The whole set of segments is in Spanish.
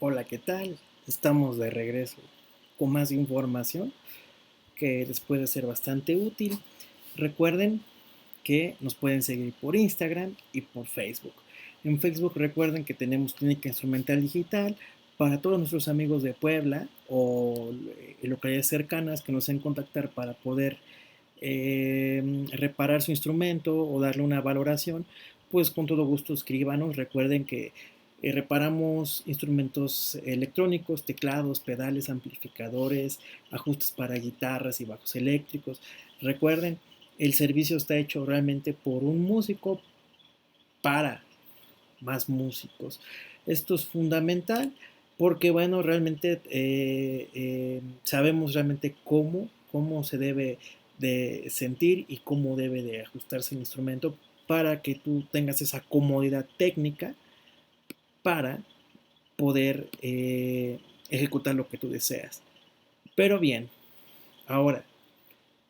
Hola, ¿qué tal? Estamos de regreso con más información que les puede ser bastante útil. Recuerden que nos pueden seguir por Instagram y por Facebook. En Facebook recuerden que tenemos Clínica Instrumental Digital para todos nuestros amigos de Puebla o localidades cercanas que nos den contactar para poder reparar su instrumento o darle una valoración, pues con todo gusto escríbanos. Recuerden que reparamos instrumentos electrónicos, teclados, pedales, amplificadores, ajustes para guitarras y bajos eléctricos. Recuerden, el servicio está hecho realmente por un músico para más músicos. Esto es fundamental porque, bueno, realmente sabemos realmente cómo se debe de sentir y cómo debe de ajustarse el instrumento para que tú tengas esa comodidad técnica para poder ejecutar lo que tú deseas. Pero bien, ahora,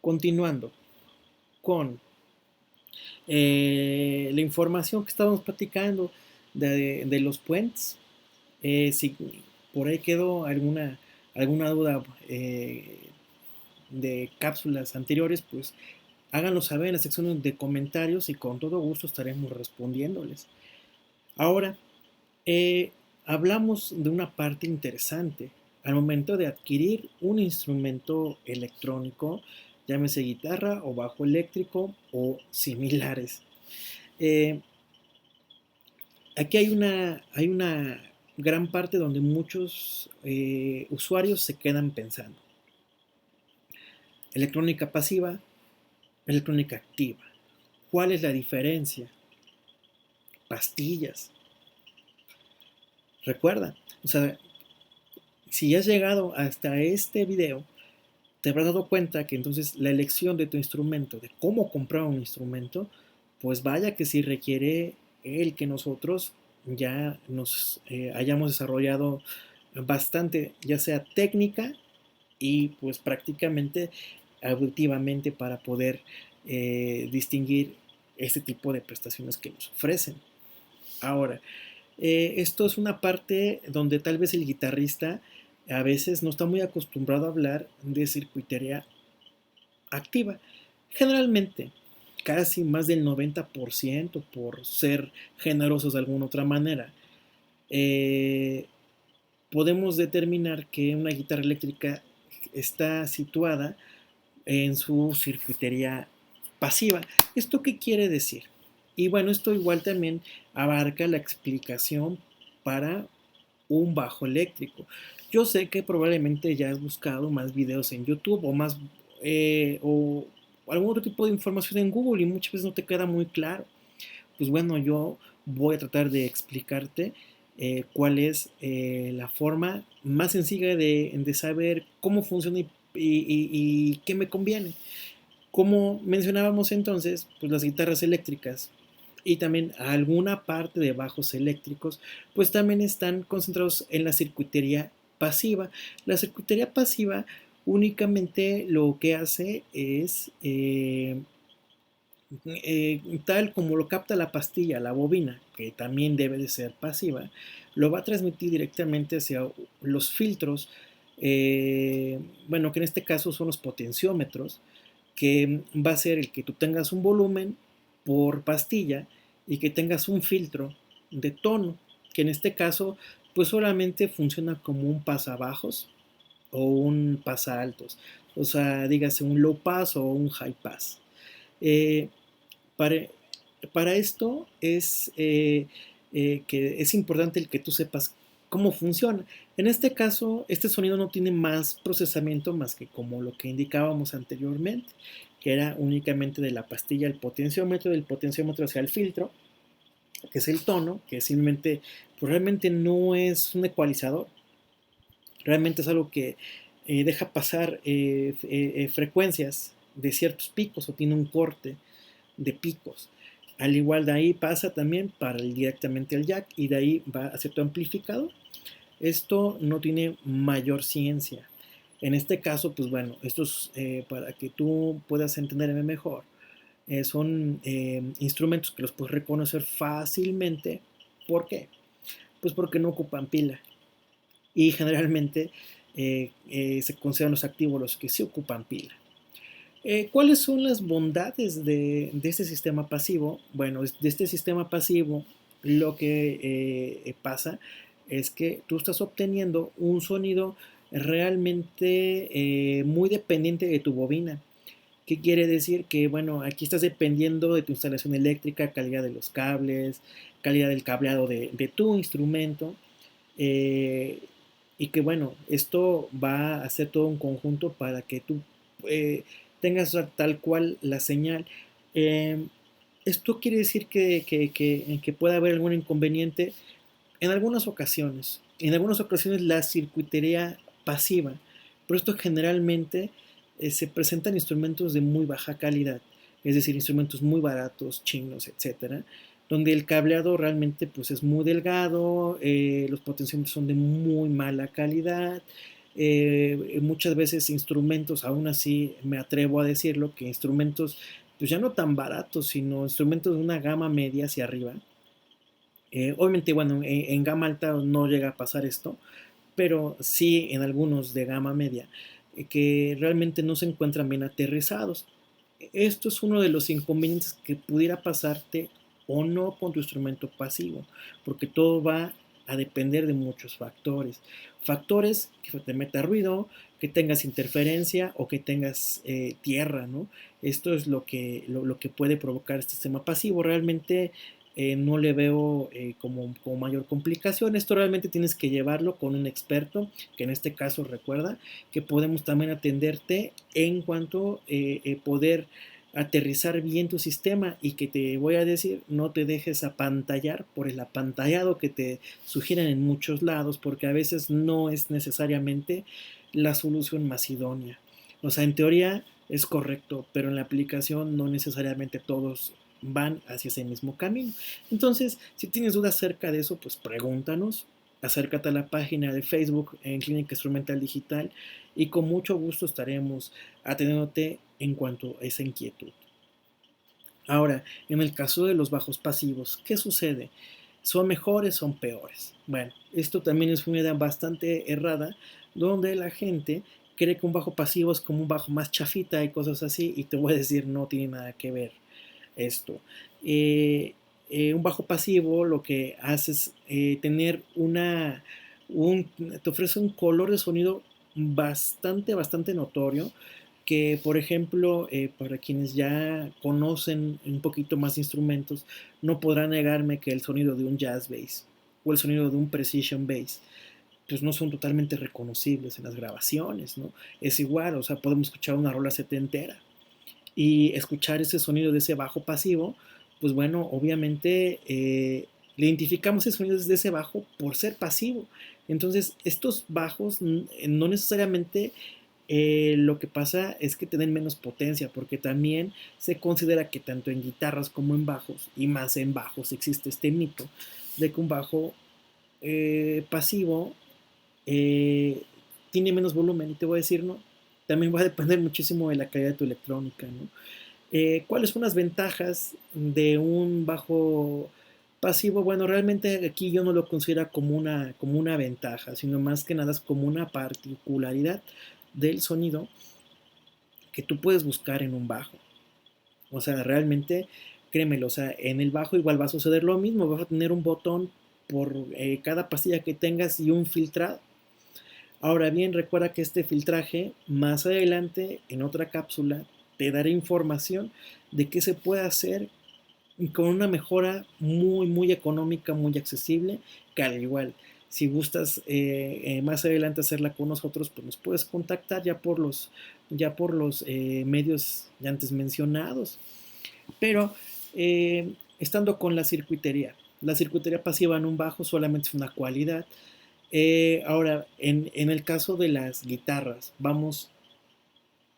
continuando con la información que estábamos platicando de los puentes. Si por ahí quedó alguna duda de cápsulas anteriores, pues háganlo saber en la sección de comentarios y con todo gusto estaremos respondiéndoles. Ahora, eh, hablamos de una parte interesante. Al momento de adquirir un instrumento electrónico, llámese guitarra o bajo eléctrico o similares, eh, aquí hay una gran parte donde muchos usuarios se quedan pensando. Electrónica pasiva, electrónica activa. ¿Cuál es la diferencia? Pastillas. Recuerda, o sea, si has llegado hasta este video, te habrás dado cuenta que entonces la elección de tu instrumento, de cómo comprar un instrumento, pues vaya que sí requiere el que nosotros ya nos hayamos desarrollado bastante, ya sea técnica y pues prácticamente auditivamente para poder distinguir este tipo de prestaciones que nos ofrecen. Ahora, esto es una parte donde tal vez el guitarrista a veces no está muy acostumbrado a hablar de circuitería activa. Generalmente, casi más del 90% por ser generosos de alguna otra manera, eh, podemos determinar que una guitarra eléctrica está situada en su circuitería pasiva. ¿Esto qué quiere decir? Y bueno, esto igual también abarca la explicación para un bajo eléctrico. Yo sé que probablemente ya has buscado más videos en YouTube o algún otro tipo de información en Google y muchas veces no te queda muy claro. Pues bueno, yo voy a tratar de explicarte cuál es la forma más sencilla de saber cómo funciona y qué me conviene. Como mencionábamos entonces, pues las guitarras eléctricas y también alguna parte de bajos eléctricos, pues también están concentrados en la circuitería pasiva. La circuitería pasiva únicamente lo que hace es, tal como lo capta la pastilla, la bobina, que también debe de ser pasiva, lo va a transmitir directamente hacia los filtros, bueno, que en este caso son los potenciómetros, que va a ser el que tú tengas un volumen por pastilla y que tengas un filtro de tono, que en este caso pues solamente funciona como un pasabajos o un pasaltos, o sea, dígase un low pass o un high pass. Eh, para, para esto que es importante el que tú sepas cómo funciona. En este caso, este sonido no tiene más procesamiento más que como lo que indicábamos anteriormente, que era únicamente de la pastilla el potenciómetro, del potenciómetro hacia el filtro, que es el tono, que simplemente, pues realmente no es un ecualizador, realmente es algo que deja pasar frecuencias de ciertos picos o tiene un corte de picos. Al igual de ahí pasa también para directamente el jack y de ahí va hacia tu amplificador. Esto no tiene mayor ciencia. En este caso, pues bueno, estos para que tú puedas entenderme mejor, son instrumentos que los puedes reconocer fácilmente. ¿Por qué? Pues porque no ocupan pila. y generalmente se consideran los activos los que sí ocupan pila. ¿Cuáles son las bondades de este sistema pasivo? Bueno, de este sistema pasivo lo que pasa es que tú estás obteniendo un sonido realmente muy dependiente de tu bobina. ¿Qué quiere decir? Que bueno, aquí estás dependiendo de tu instalación eléctrica, calidad de los cables, calidad del cableado de tu instrumento. eh, y que bueno, esto va a ser todo un conjunto para que tú eh, tengas tal cual la señal. Eh, Esto quiere decir que puede haber algún inconveniente en algunas ocasiones. En algunas ocasiones la circuitería pasiva, pero esto generalmente se presentan instrumentos de muy baja calidad, es decir, instrumentos muy baratos, chinos, etcétera, donde el cableado realmente pues es muy delgado, los potenciómetros son de muy mala calidad, muchas veces instrumentos, aún así me atrevo a decirlo, que instrumentos pues ya no tan baratos, sino instrumentos de una gama media hacia arriba, obviamente, bueno, en gama alta no llega a pasar esto, pero sí en algunos de gama media, que realmente no se encuentran bien aterrizados. Esto es uno de los inconvenientes que pudiera pasarte o no con tu instrumento pasivo, porque todo va a depender de muchos factores. Factores que te meta ruido, que tengas interferencia o que tengas tierra, ¿no? Esto es lo que puede provocar este sistema pasivo. Realmente no le veo como mayor complicación. Esto realmente tienes que llevarlo con un experto, que en este caso recuerda que podemos también atenderte en cuanto poder aterrizar bien tu sistema, y que te voy a decir, no te dejes apantallar por el apantallado que te sugieren en muchos lados, porque a veces no es necesariamente la solución más idónea. O sea, en teoría es correcto, pero en la aplicación no necesariamente todos van hacia ese mismo camino. Entonces, si tienes dudas acerca de eso, pues pregúntanos, acércate a la página de Facebook en Clínica Instrumental Digital, y con mucho gusto estaremos atendiéndote en cuanto a esa inquietud. Ahora, en el caso de los bajos pasivos, ¿qué sucede? ¿Son mejores, son peores? Bueno, esto también es una idea bastante errada, donde la gente cree que un bajo pasivo es como un bajo más chafita y cosas así, y te voy a decir, no tiene nada que ver esto. Eh, un bajo pasivo lo que hace es tener te ofrece un color de sonido bastante notorio, que por ejemplo, para quienes ya conocen un poquito más instrumentos, no podrán negarme que el sonido de un jazz bass o el sonido de un precision bass pues no son totalmente reconocibles en las grabaciones, ¿no? Es igual, o sea, podemos escuchar una rola setentera y escuchar ese sonido de ese bajo pasivo, pues bueno, obviamente le identificamos ese sonido de ese bajo por ser pasivo. Entonces, estos bajos no necesariamente lo que pasa es que tienen menos potencia, porque también se considera que tanto en guitarras como en bajos, y más en bajos, existe este mito de que un bajo pasivo eh, tiene menos volumen. Y te voy a decir, no, también va a depender muchísimo de la calidad de tu electrónica, ¿no? ¿Cuáles son las ventajas de un bajo pasivo? Bueno, realmente aquí yo no lo considero como una ventaja, sino más que nada es como una particularidad del sonido que tú puedes buscar en un bajo. O sea, realmente, créemelo, o sea, en el bajo igual va a suceder lo mismo, vas a tener un botón por cada pastilla que tengas y un filtrado. Ahora bien, recuerda que este filtraje, más adelante, en otra cápsula, te daré información de qué se puede hacer con una mejora muy económica, muy accesible, que al igual, si gustas más adelante hacerla con nosotros, pues nos puedes contactar ya por los medios ya antes mencionados. Pero estando con la circuitería pasiva en un bajo solamente es una cualidad. Ahora, en el caso de las guitarras, vamos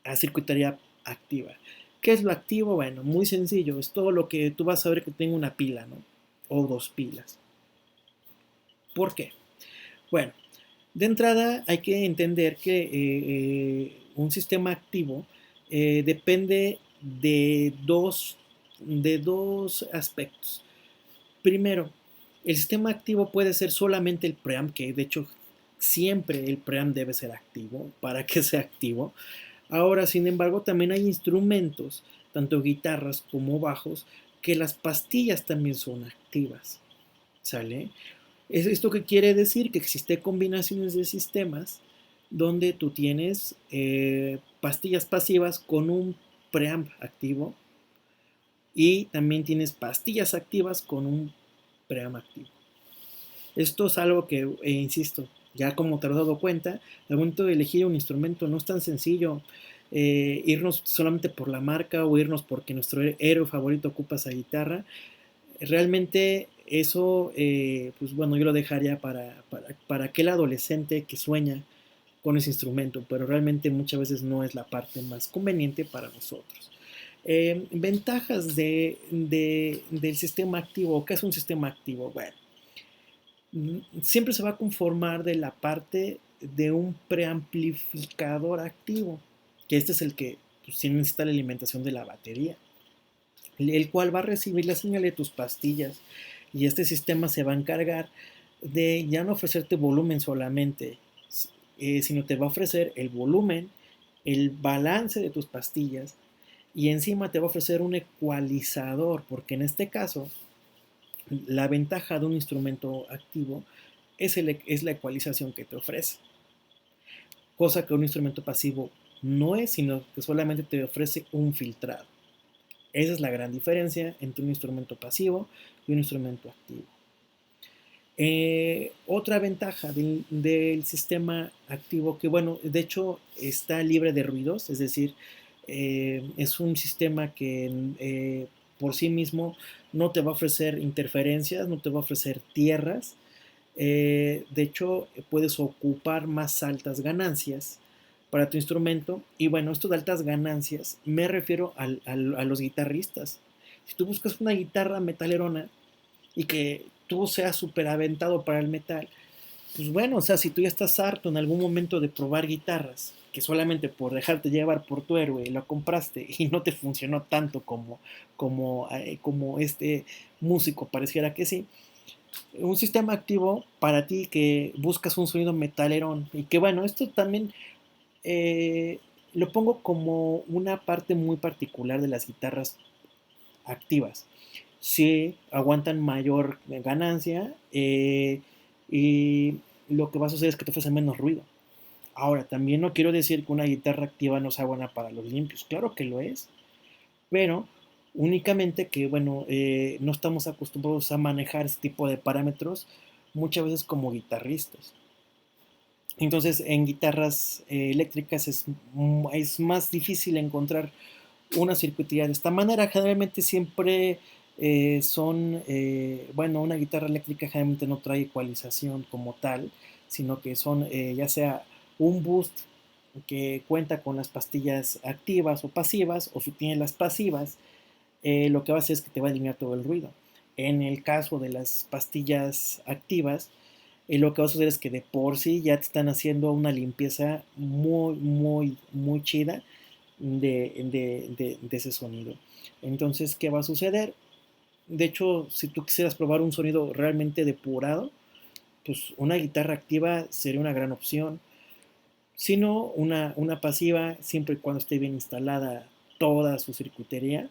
a circuitería activa. ¿Qué es lo activo? Bueno, muy sencillo, es todo lo que tú vas a ver que tenga una pila, ¿no? O dos pilas. ¿Por qué? Bueno, de entrada hay que entender que un sistema activo depende de dos aspectos. Primero, el sistema activo puede ser solamente el preamp, que de hecho siempre el preamp debe ser activo para que sea activo. Ahora, sin embargo, también hay instrumentos, tanto guitarras como bajos, que las pastillas también son activas, ¿sale? ¿Es esto que quiere decir? Que existen combinaciones de sistemas donde tú tienes pastillas pasivas con un preamp activo y también tienes pastillas activas con un preamp activo. Esto es algo que, insisto, ya como te has dado cuenta, al momento de elegir un instrumento no es tan sencillo irnos solamente por la marca o irnos porque nuestro héroe favorito ocupa esa guitarra. Realmente eso, pues bueno, yo lo dejaría para aquel adolescente que sueña con ese instrumento, pero realmente muchas veces no es la parte más conveniente para nosotros. Ventajas del sistema activo. ¿Qué es un sistema activo? Bueno, siempre se va a conformar de la parte de un preamplificador activo, que este es el que pues, sí necesita la alimentación de la batería, el cual va a recibir la señal de tus pastillas y este sistema se va a encargar de ya no ofrecerte volumen solamente, sino te va a ofrecer el volumen, el balance de tus pastillas y encima te va a ofrecer un ecualizador, porque en este caso la ventaja de un instrumento activo es la ecualización que te ofrece, cosa que un instrumento pasivo no es, sino que solamente te ofrece un filtrado. Esa es la gran diferencia entre un instrumento pasivo y un instrumento activo. Otra ventaja del sistema activo, que bueno, de hecho está libre de ruidos, es decir, es un sistema que por sí mismo no te va a ofrecer interferencias, no te va a ofrecer tierras. De hecho, puedes ocupar más altas ganancias para tu instrumento. Y bueno, esto de altas ganancias me refiero a los guitarristas. Si tú buscas una guitarra metalerona y que tú seas súper aventado para el metal, pues bueno, o sea, si tú ya estás harto en algún momento de probar guitarras, que solamente por dejarte llevar por tu héroe lo compraste y no te funcionó tanto como este músico pareciera que sí, un sistema activo para ti que buscas un sonido metalerón y que bueno, esto también eh, lo pongo como una parte muy particular de las guitarras activas. Sí, aguantan mayor ganancia y lo que va a suceder es que te ofrecen menos ruido. Ahora, también no quiero decir que una guitarra activa no sea buena para los limpios, claro que lo es, pero únicamente que, bueno, no estamos acostumbrados a manejar este tipo de parámetros muchas veces como guitarristas. Entonces, en guitarras eléctricas es más difícil encontrar una circuitería de esta manera. Generalmente siempre bueno, una guitarra eléctrica generalmente no trae ecualización como tal, sino que son ya sea un boost que cuenta con las pastillas activas o pasivas, o si tiene las pasivas, lo que va a hacer es que te va a eliminar todo el ruido. En el caso de las pastillas activas, lo que va a suceder es que de por sí ya te están haciendo una limpieza muy, muy, muy chida de ese sonido. Entonces, ¿qué va a suceder? De hecho, si tú quisieras probar un sonido realmente depurado, pues una guitarra activa sería una gran opción. Si no, una pasiva, siempre y cuando esté bien instalada toda su circuitería,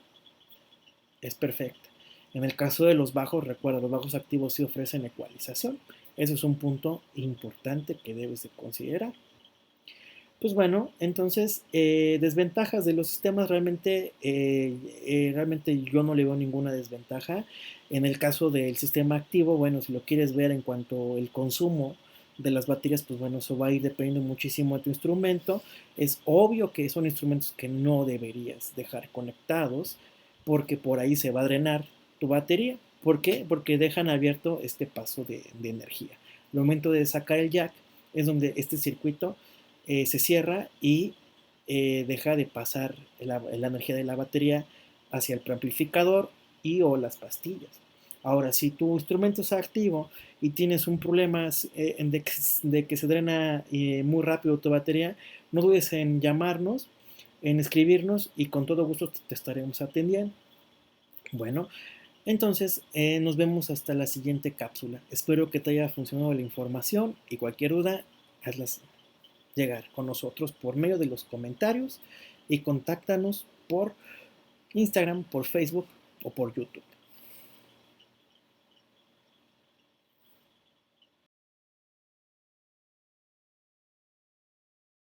es perfecta. En el caso de los bajos, recuerda, los bajos activos sí ofrecen ecualización. Eso es un punto importante que debes de considerar. Pues bueno, entonces, desventajas de los sistemas, realmente yo no le veo ninguna desventaja. En el caso del sistema activo, bueno, si lo quieres ver en cuanto al consumo de las baterías, pues bueno, eso va a ir dependiendo muchísimo de tu instrumento. Es obvio que son instrumentos que no deberías dejar conectados porque por ahí se va a drenar tu batería. ¿Por qué? Porque dejan abierto este paso de energía. Al momento de sacar el jack es donde este circuito se cierra y deja de pasar la energía de la batería hacia el preamplificador y o las pastillas. Ahora, si tu instrumento es activo y tienes un problema de que se drena muy rápido tu batería, no dudes en llamarnos, en escribirnos y con todo gusto te estaremos atendiendo. Bueno, entonces nos vemos hasta la siguiente cápsula. Espero que te haya funcionado la información y cualquier duda hazlas llegar con nosotros por medio de los comentarios y contáctanos por Instagram, por Facebook o por YouTube.